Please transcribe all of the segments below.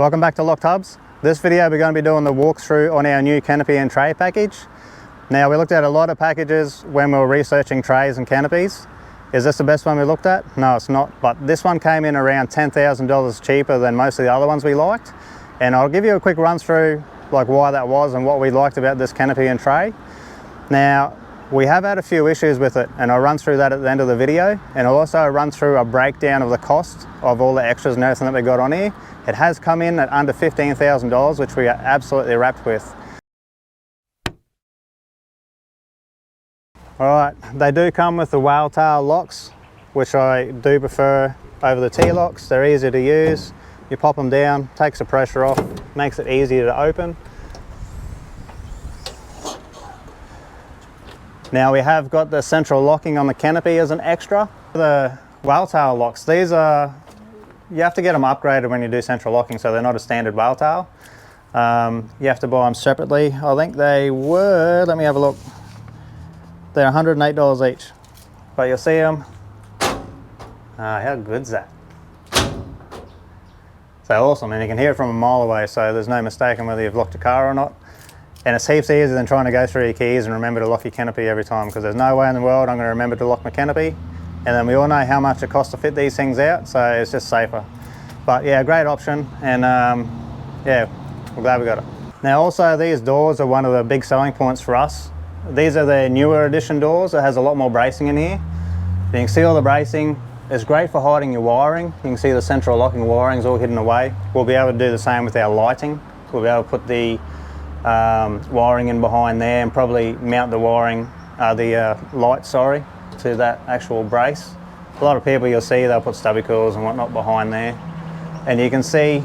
Welcome back to Locked Hubs. This video we're going to be doing the walkthrough on our new canopy and tray package. Now we looked at a lot of packages when we were researching trays and canopies. Is this the best one we looked at? No, it's not, but this one came in around $10,000 cheaper than most of the other ones we liked. And I'll give you a quick run through like why that was and what we liked about this canopy and tray. Now, we have had a few issues with it, and I'll run through that at the end of the video, and I'll also run through a breakdown of the cost of all the extras and everything that we got on here. It has come in at under $15,000, which we are absolutely wrapped with. Alright, they do come with the whale tail locks, which I do prefer over the T-locks. They're easy to use. You pop them down, takes the pressure off, makes it easier to open. Now we have got the central locking on the canopy as an extra. The whale tail locks, these are, you have to get them upgraded when you do central locking, so they're not a standard whale tail. You have to buy them separately. I think they were, let me have a look, they're $108 each. But you'll see them, how good's that? So awesome, and you can hear it from a mile away, so there's no mistaking whether you've locked a car or not. And it's heaps easier than trying to go through your keys and remember to lock your canopy every time, because there's no way in the world I'm going to remember to lock my canopy. And then we all know how much it costs to fit these things out, so it's just safer. But yeah, great option, and yeah, we're glad we got it. Now also, these doors are one of the big selling points for us. These are the newer edition doors. It has a lot more bracing in here. You can see all the bracing. It's great for hiding your wiring. You can see the central locking wiring's all hidden away. We'll be able to do the same with our lighting. We'll be able to put the wiring in behind there and probably mount the wiring, light, to that actual brace. A lot of people you'll see, they'll put stubby coils and whatnot behind there. And you can see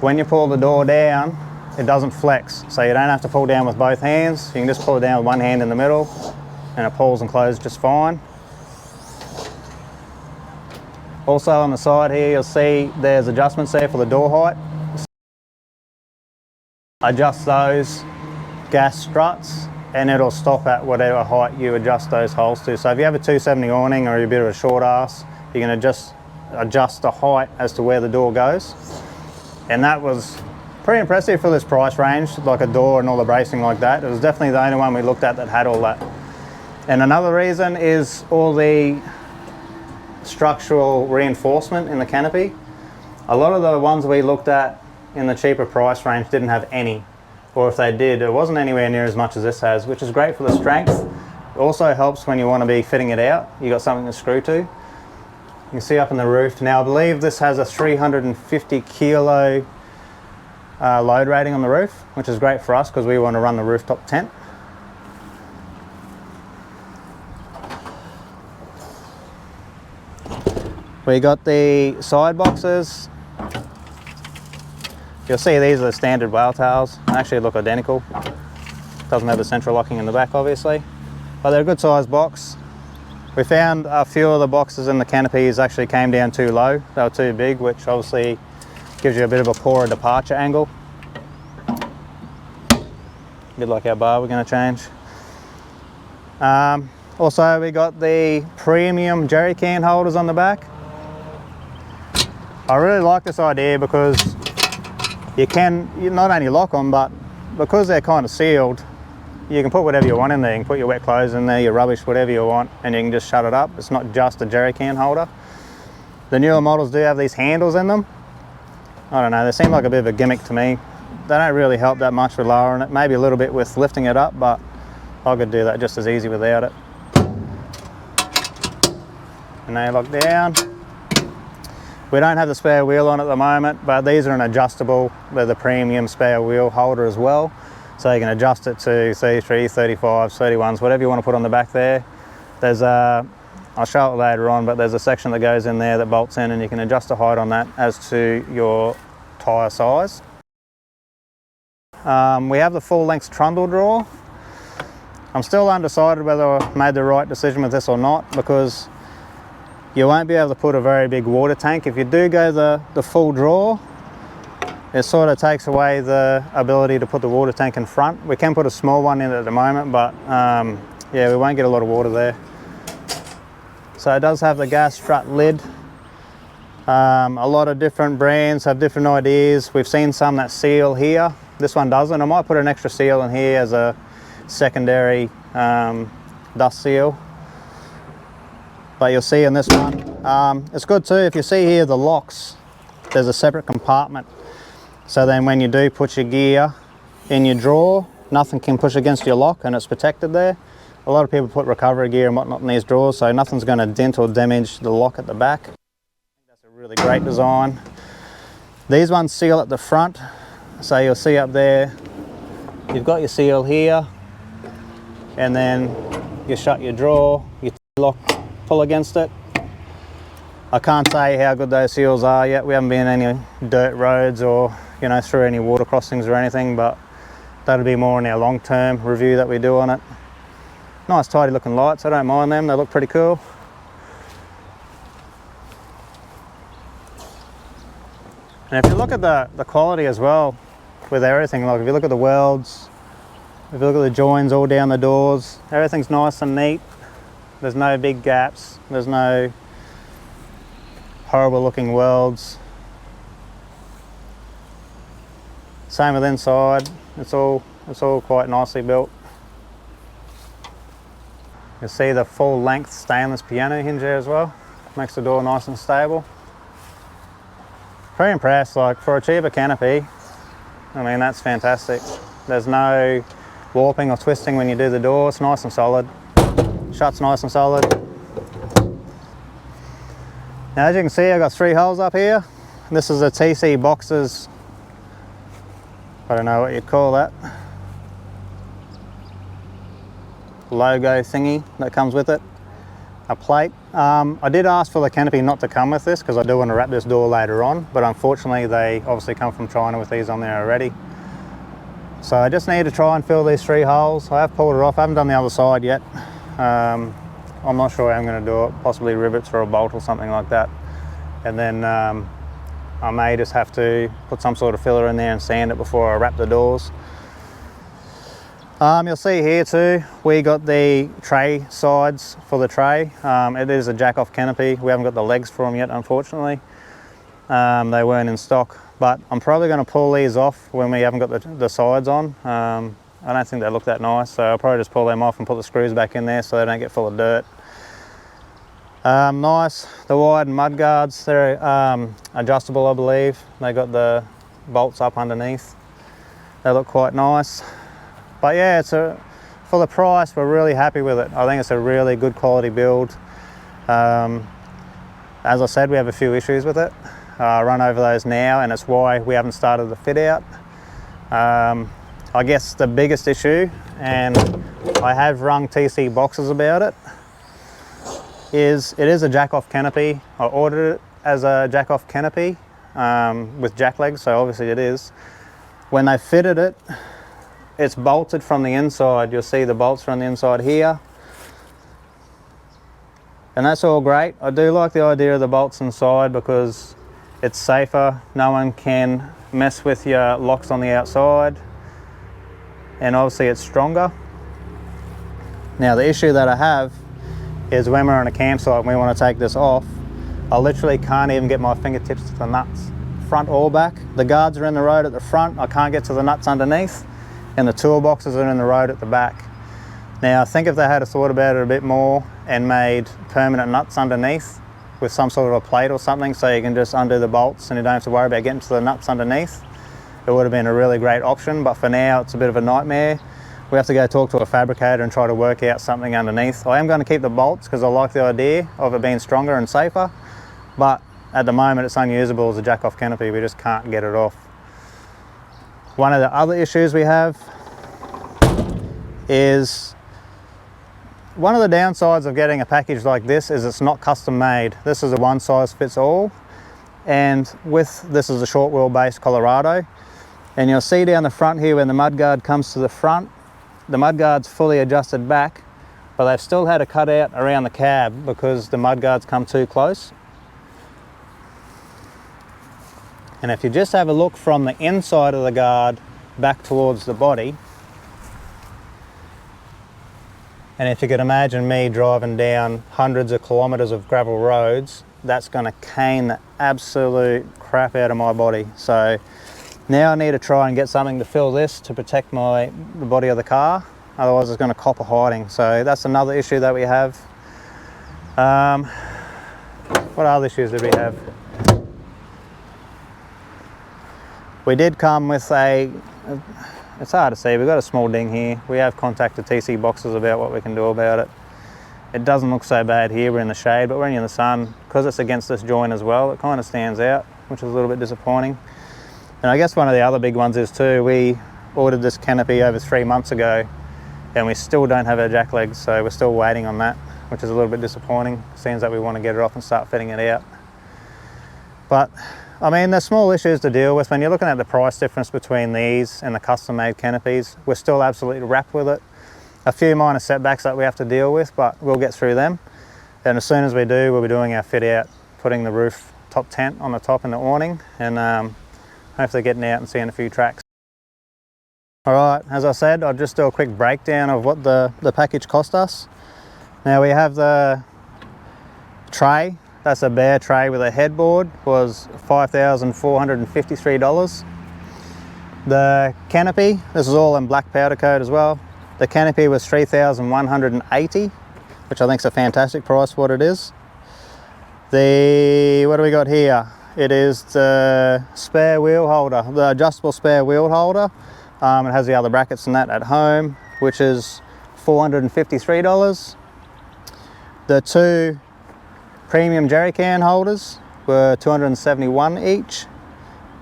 when you pull the door down, it doesn't flex. So you don't have to pull down with both hands. You can just pull it down with one hand in the middle and it pulls and closes just fine. Also on the side here, you'll see there's adjustments there for the door height. Adjust those gas struts and it'll stop at whatever height you adjust those holes to. So if you have a 270 awning or you're a bit of a short ass, you can adjust the height as to where the door goes. And that was pretty impressive for this price range, like a door and all the bracing like that. It was definitely the only one we looked at that had all that. And another reason is all the structural reinforcement in the canopy. A lot of the ones we looked at in the cheaper price range didn't have any, or if they did, it wasn't anywhere near as much as this has, which is great for the strength. It also helps when you want to be fitting it out. You got something to screw to. You can see up in the roof. Now I believe this has a 350 kilo load rating on the roof, which is great for us because we want to run the rooftop tent. We got the side boxes. You'll see these are the standard whale tails. They actually look identical. Doesn't have the central locking in the back, obviously, but they're a good sized box. We found a few of the boxes in the canopies actually came down too low. They were too big, which obviously gives you a bit of a poorer departure angle. A bit like our bar we're going to change. Also, we got the premium jerry can holders on the back. I really like this idea because you not only lock them, but because they're kind of sealed, you can put whatever you want in there. You can put your wet clothes in there, your rubbish, whatever you want, and you can just shut it up. It's not just a jerry can holder. The newer models do have these handles in them. I don't know, they seem like a bit of a gimmick to me. They don't really help that much with lowering it, maybe a little bit with lifting it up, but I could do that just as easy without it. And they lock down. We don't have the spare wheel on at the moment, but these are an adjustable. They're the premium spare wheel holder as well. So you can adjust it to 33, 35s, 31s, whatever you want to put on the back there. There's I'll show it later on, but there's a section that goes in there that bolts in and you can adjust the height on that as to your tyre size. We have the full length trundle drawer. I'm still undecided whether I made the right decision with this or not, because you won't be able to put a very big water tank. If you do go the full draw, it sort of takes away the ability to put the water tank in front. We can put a small one in at the moment, but yeah, we won't get a lot of water there. So it does have the gas strut lid A lot of different brands have different ideas. We've seen some that seal here. This one doesn't. I might put an extra seal in here as a secondary dust seal. But you'll see in this one, it's good too. If you see here the locks, there's a separate compartment. So then when you do put your gear in your drawer, nothing can push against your lock and it's protected there. A lot of people put recovery gear and whatnot in these drawers, so nothing's going to dent or damage the lock at the back. That's a really great design. These ones seal at the front, so you'll see up there, you've got your seal here, and then you shut your drawer, you lock, pull against it. I can't say how good those seals are yet. We haven't been in any dirt roads or, you know, through any water crossings or anything, but that'll be more in our long-term review that we do on it. Nice tidy looking lights, I don't mind them, they look pretty cool. And if you look at the quality as well with everything, like if you look at the welds, if you look at the joins all down the doors, everything's nice and neat. There's no big gaps, there's no horrible looking welds. Same with inside, it's all quite nicely built. You'll see the full length stainless piano hinge there as well. Makes the door nice and stable. Pretty impressed, like for a cheaper canopy, I mean that's fantastic. There's no warping or twisting when you do the door, it's nice and solid. Shuts nice and solid. Now as you can see, I've got 3 holes up here. This is a TC Boxes, I don't know what you'd call that, logo thingy that comes with it, a plate. I did ask for the canopy not to come with this because I do want to wrap this door later on, but unfortunately they obviously come from China with these on there already. So I just need to try and fill these 3 holes. I have pulled it off, I haven't done the other side yet. I'm not sure how I'm going to do it, possibly rivets or a bolt or something like that. And then I may just have to put some sort of filler in there and sand it before I wrap the doors. You'll see here too, we got the tray sides for the tray. It is a jack-off canopy. We haven't got the legs for them yet, unfortunately. They weren't in stock, but I'm probably going to pull these off when we haven't got the sides on. I don't think they look that nice, so I'll probably just pull them off and put the screws back in there so they don't get full of dirt. Nice, the wide mud guards, they're adjustable I believe. They got the bolts up underneath. They look quite nice. But yeah, for the price, we're really happy with it. I think it's a really good quality build. As I said, we have a few issues with it. I'll run over those now, and it's why we haven't started the fit out. I guess the biggest issue, and I have rung TC Boxes about it, is it is a jack-off canopy. I ordered it as a jack-off canopy with jack legs, so obviously it is. When they fitted it, it's bolted from the inside. You'll see the bolts are on the inside here. And that's all great. I do like the idea of the bolts inside because it's safer. No one can mess with your locks on the outside. And obviously it's stronger. Now the issue that I have is when we're on a campsite and we want to take this off, I literally can't even get my fingertips to the nuts, front or back. The guards are in the road at the front, I can't get to the nuts underneath, and the toolboxes are in the road at the back. Now I think if they had thought about it a bit more and made permanent nuts underneath with some sort of a plate or something so you can just undo the bolts and you don't have to worry about getting to the nuts underneath, it would have been a really great option, but for now it's a bit of a nightmare. We have to go talk to a fabricator and try to work out something underneath. I am going to keep the bolts because I like the idea of it being stronger and safer, but at the moment it's unusable as a jack-off canopy. We just can't get it off. One of the other issues we have is, one of the downsides of getting a package like this is it's not custom made. This is a one size fits all, and this is a short wheelbase Colorado. And you'll see down the front here when the mudguard comes to the front, the mudguard's fully adjusted back, but they've still had a cutout around the cab because the mudguards come too close. And if you just have a look from the inside of the guard back towards the body, And if you could imagine me driving down hundreds of kilometres of gravel roads, that's going to cane the absolute crap out of my body. So now I need to try and get something to fill this to protect the body of the car. Otherwise it's going to cop a hiding. So that's another issue that we have. What other issues did we have? We did come with it's hard to see, we've got a small ding here. We have contacted TC Boxes about what we can do about it. It doesn't look so bad here, we're in the shade, but when you're in the sun, because it's against this joint as well, it kind of stands out, which is a little bit disappointing. And I guess one of the other big ones is too, we ordered this canopy over 3 months ago and we still don't have our jack legs, so we're still waiting on that, which is a little bit disappointing. Seems like we want to get it off and start fitting it out. But I mean, there's small issues to deal with. When you're looking at the price difference between these and the custom-made canopies, we're still absolutely wrapped with it. A few minor setbacks that we have to deal with, but we'll get through them. And as soon as we do, we'll be doing our fit out, putting the roof top tent on the top and the awning, and hopefully getting out and seeing a few tracks. All right, as I said, I'll just do a quick breakdown of what the package cost us. Now we have the tray. That's a bare tray with a headboard, was $5,453. The canopy, this is all in black powder coat as well. The canopy was $3,180, which I think is a fantastic price for what it is. What do we got here? It is the spare wheel holder, the adjustable spare wheel holder. It has the other brackets and that at home, which is $453. The two premium jerry can holders were $271 each.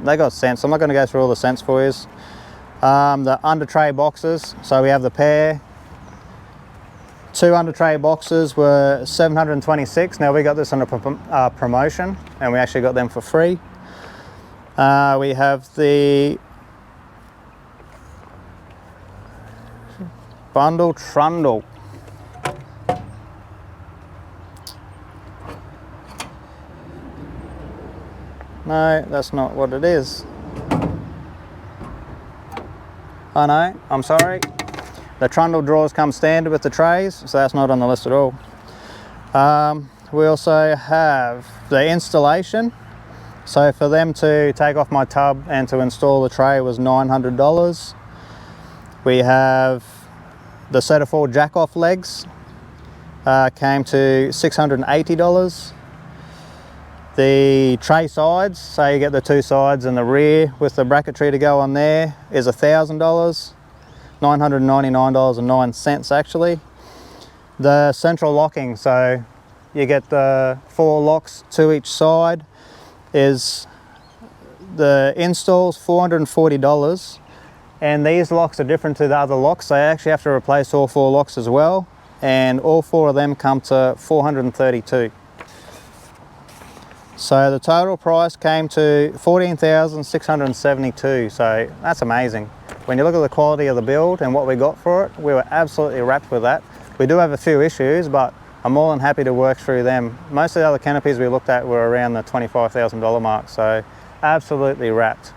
They got cents. I'm not going to go through all the cents for you. The under tray boxes, so we have the pair. Two under tray boxes were $726. Now we got this on a promotion and we actually got them for free. We have the bundle trundle. No, that's not what it is. Oh no, I'm sorry. The trundle drawers come standard with the trays, so that's not on the list at all. We also have the installation. So for them to take off my tub and to install the tray was $900. We have the set of 4 jack-off legs, came to $680. The tray sides, so you get the 2 sides and the rear with the bracketry to go on there, is $1,000, $999.09 actually. The central locking, so you get the 4 locks to each side, is the installs $440, and these locks are different to the other locks. They actually have to replace all 4 locks as well, and all 4 of them come to $432. So the total price came to $14,672, so that's amazing. When you look at the quality of the build and what we got for it, we were absolutely wrapped with that. We do have a few issues, but I'm more than happy to work through them. Most of the other canopies we looked at were around the $25,000 mark, so absolutely wrapped.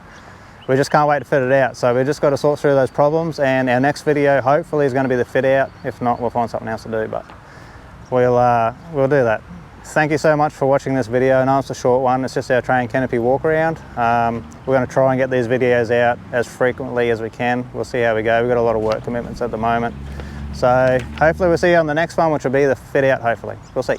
We just can't wait to fit it out, so we've just got to sort through those problems, and our next video hopefully is going to be the fit out. If not, we'll find something else to do, but we'll do that. Thank you so much for watching this video. I know it's a short one, it's just our train canopy walk around. We're going to try and get these videos out as frequently as we can. We'll see how we go. We've got a lot of work commitments at the moment. So hopefully we'll see you on the next one, which will be the fit out hopefully. We'll see.